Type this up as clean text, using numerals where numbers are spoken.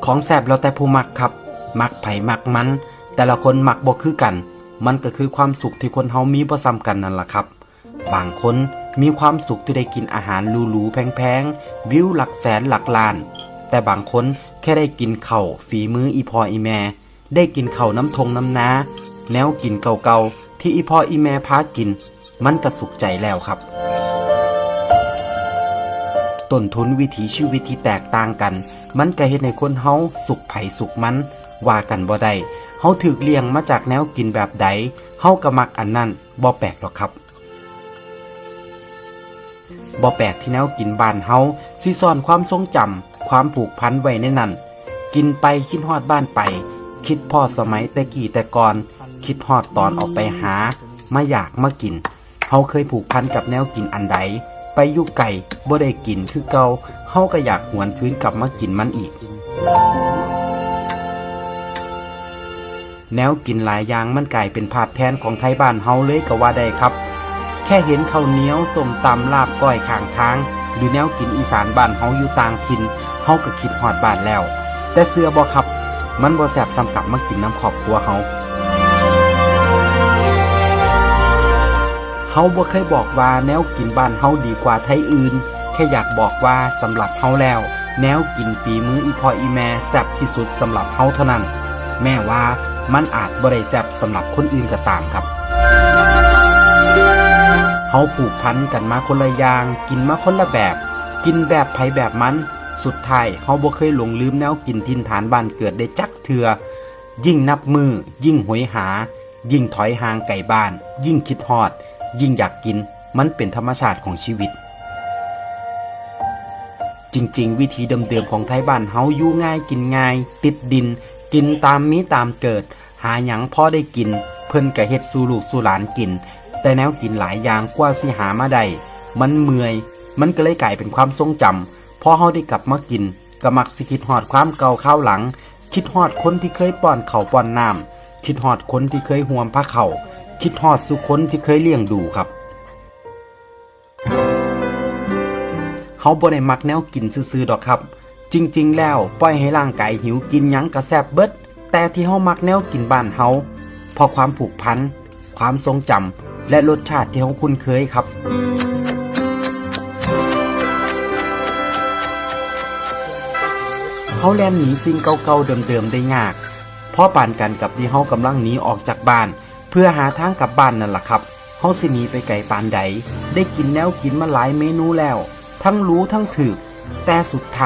ของแซ่บแล้วแต่ผู้มักครับมักไผมักมันแต่ละคนมักบ่คือกันมันก็คือความสุขที่คนเฮามีบ่ซ้ำกันนั่นล่ะครับบางคนมีความสุขที่ได้กินอาหารหรูๆแพงๆวิวหลักแสนหลักล้านแต่บางคนแค่ได้กินข้าวฝีมืออีพ่ออีแม่ได้กินข้าวน้ำทงน้ำนาแนวกินเก่าๆที่อีพ่ออีแม่พากินมันก็สุขใจแล้วครับต้นทุนวิถีชีวิตที่แตกต่างกันมันก็เฮ็ดให้คนเฮาสุขไผสุขมันว่ากันบ่ได้เฮาถูกเลี้ยงมาจากแนวกินแบบใดเฮาก็มักอันนั้นบ่แปลกหรอกครับบ่แปลกที่แนวกินบ้านเฮาสิซ่อนความทรงจำความผูกพันไว้ในนั้นกินไปคิดฮอดบ้านไปคิดพอสมัยแต่กี้แต่ก่อนคิดฮอดตอนออกไปหามาอยากมากินเฮาเคยผูกพันกับแนวกินอันใดไปอยู่ไกลบ่ได้กินคือเก่าเฮาก็อยากหวนคืนกลับมากินมันอีกแนวกินหลายอย่างมันกลายเป็นภาพแทนของไทยบ้านเฮาเลยก็ว่าได้ครับแค่เห็นข้าวเหนียวส้มตำลาบก้อยข้างทางหรือแนวกินอีสานบ้านเฮาอยู่ต่างถิ่นเฮาก็คิดฮอดบ้านแล้วแต่เชื่อบ่ครับมันบ่แซ่บสำกับมากินน้ำครอบครัวเฮาบ่เคยบอกว่าแนวกินบ้านเฮาดีกว่าไทยอื่นแค่อยากบอกว่าสำหรับเฮาแล้วแนวกินฝีมืออีพ่ออีแม่แซ่บที่สุดสำหรับเฮาเท่านั้นแม้ว่ามันอาจบ่ได้แซ่บสำหรับคนอื่นก็ตามครับเฮาผูกพันกันมาคนละอย่างกินมาคนละแบบกินแบบไผแบบมันสุดท้ายเฮาบ่เคยหลงลืมแนวกินถิ่นฐานบ้านเกิดได้จักเทื่อยิ่งนับมือยิ่งหวยหายิ่งถอยห่างไกลบ้านยิ่งคิดฮอดยิ่งอยากกินมันเป็นธรรมชาติของชีวิตจริงๆวิธีเดิมๆของไทยบ้านเฮาอยู่ง่ายกินง่ายติดดินกินตามมีตามเกิดหาหยังพอได้กินเพิ่นก็เฮ็ดสู่ลูกสู่หลานกินแต่แนวกินหลายอย่างกว่าสิหามาได้มันเมื่อยมันก็เลยกลายเป็นความทรงจำพอเฮาได้กลับมากินก็มักสิคิดฮอดความเก่าข้าวหลังคิดฮอดคนที่เคยป้อนข้าวป้อนน้ำคิดฮอดคนที่เคยห่วมผ้าเข่าคิดฮอดสุคนที่เคยเลี้ยงดูครับเฮาบ่ได้มักแนวกินซื่อๆดอกครับจริงๆแล้วปล่อยให้ร่างกายหิวกินหยังก็แซ่บเบิดแต่ที่เฮามักแนวกินบ้านเฮาเพราะความผูกพันความทรงจำและรสชาติที่เฮาคุ้นเคยครับเฮาแล่นหนีสิ่งเก่าๆเดิมๆได้ยากเพราะปานกันกับที่เฮากำลังหนีออกจากบ้านเพื่อหาทางกลับบ้านนั่นล่ะครับเฮาสิหนีไปไกลปานใดได้กินแนวกินมาหลายเมนูแล้วทั้งรู้ทั้งถูกแต่สุดท้าย